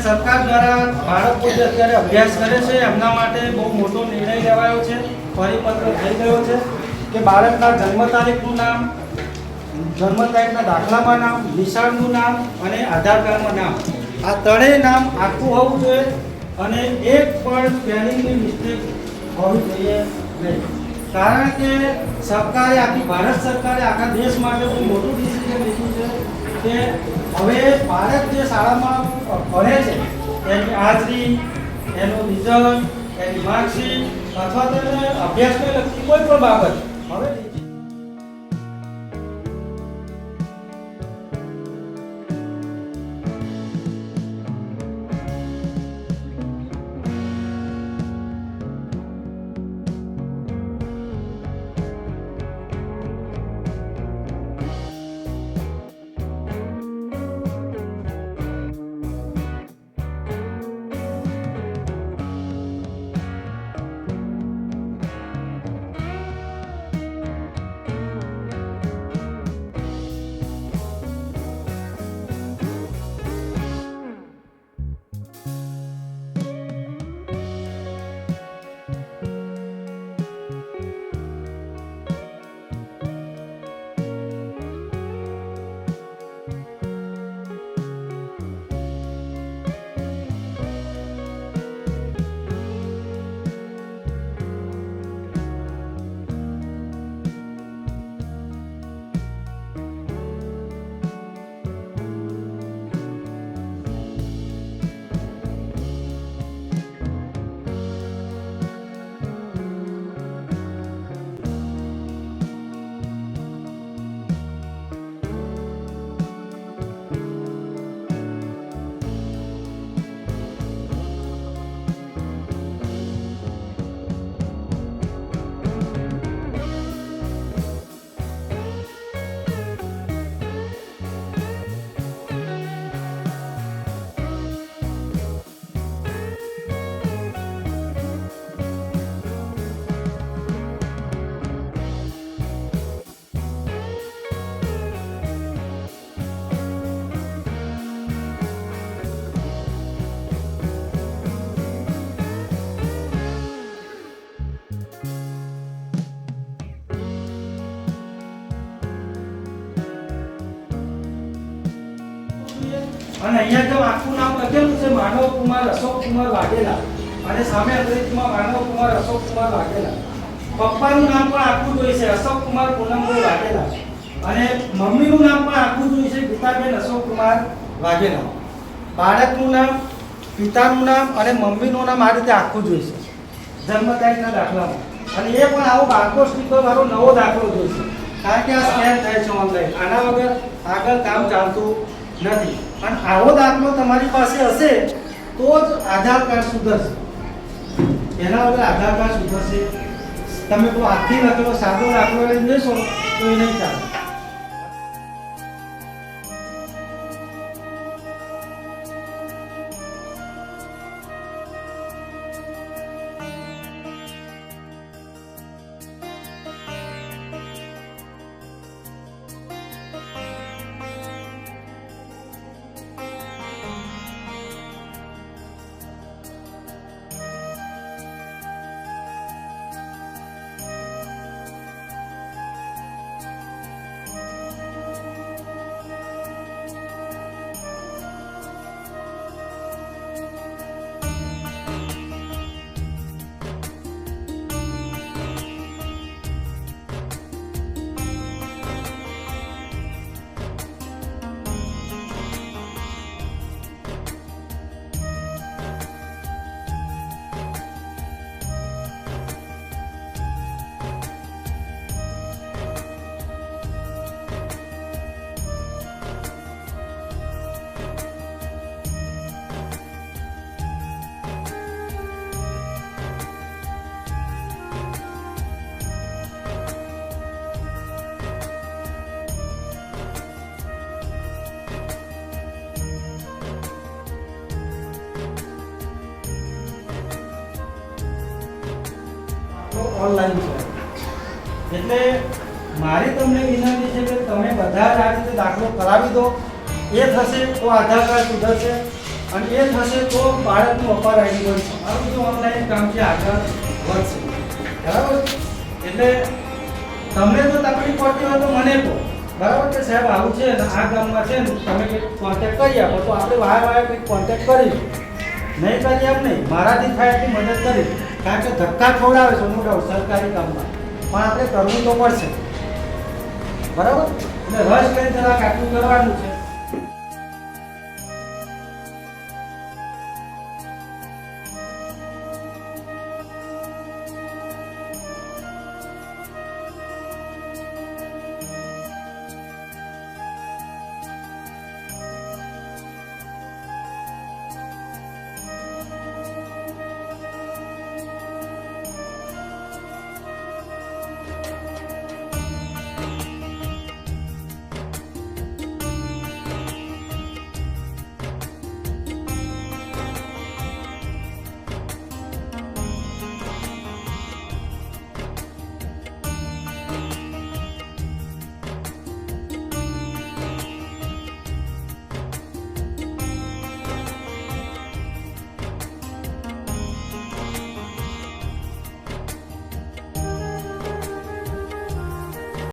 સરકાર દ્વારા બાળકો જે અત્યારે અભ્યાસ કરે છે એમના માટે બહુ મોટો નિર્ણય લેવાયો છે, પરિપત્ર થઈ ગયો છે કે બાળકના જન્મ તારીખનું નામ, જન્મ તારીખના દાખલામાં નામ, નિશાળનું નામ અને આધાર કાર્ડમાં નામ, આ ત્રણેય નામ આખું હોવું જોઈએ અને એક પણ સ્પેલિંગની મિસ્ટેક હોવી જોઈએ નહીં. કારણ કે સરકારે, આખી ભારત સરકારે આખા દેશ માટે બહુ મોટું ડિસિઝન લીધું છે કે હવે બાળક જે શાળામાં ભણે છે એની હાજરી, એનું રિઝલ્ટ, એની માર્કશીટ અથવા તો અભ્યાસને લગતી કોઈ પણ બાબત હવે અને અહીંયા જો આખું નામ લખેલું છે માનવ કુમાર અશોક કુમાર વાઘેલા અને સામે અંગ્રેજીમાં માનવ કુમાર અશોક કુમાર વાઘેલા. પપ્પાનું નામ પણ આખું જોઈશે અશોક કુમાર પૂનમભાઈ વાઘેલા અને મમ્મીનું નામ પણ આખું જોઈશે ગીતાબેન અશોક કુમાર વાઘેલા. બાળકનું નામ, પિતાનું નામ અને મમ્મીનું નામ આ રીતે આખું જોઈશે જન્મ તારીખના દાખલામાં. અને એ પણ આવો બાળકો સ્ટીકર વાળો નવો દાખલો જોઈશે કારણ કે આ સ્કેન થાય છે ઓનલાઈન. આના વગર આગળ કામ ચાલતું નથી. અને આવો દાખલો તમારી પાસે હશે તો જ આધાર કાર્ડ સુધરશે. એના વગર આધાર કાર્ડ સુધરશે. તમે કોઈ હાથથી લખેલો સાદો દાખલો લઈને જશો તો એ નહીં ચાલે. ઓનલાઈન છે એટલે મારી તમને વિનંતી છે કે તમે બધા જ આ રીતે દાખલો કરાવી દો. એ થશે તો આધાર કાર્ડ સુધરશે. અને એ થશે તો બાળકનું અપાર આઈડી બનશે. આ બધું ઓનલાઈન કામ છે, આગળ વધશે. બરાબર? એટલે તમને જો તકલીફ પડતી હોય તો મને કહો. બરાબર કે સાહેબ આવું છે ને આ ગામમાં છે ને તમે કંઈક કોન્ટેક્ટ કરી આપો તો આપણે વાયા કંઈક કોન્ટેક્ટ કરીશું. નહીં કરીએ એમ નહીં, મારાથી થાય એટલી મદદ કરીશ. કારણ કે ધક્કા ખવડાવે છે નો ડાઉટ સરકારી કામમાં, પણ આપણે કરવું તો પડશે. બરાબર? એટલે રસ લઈને જરાક આટલું કરવાનું છે.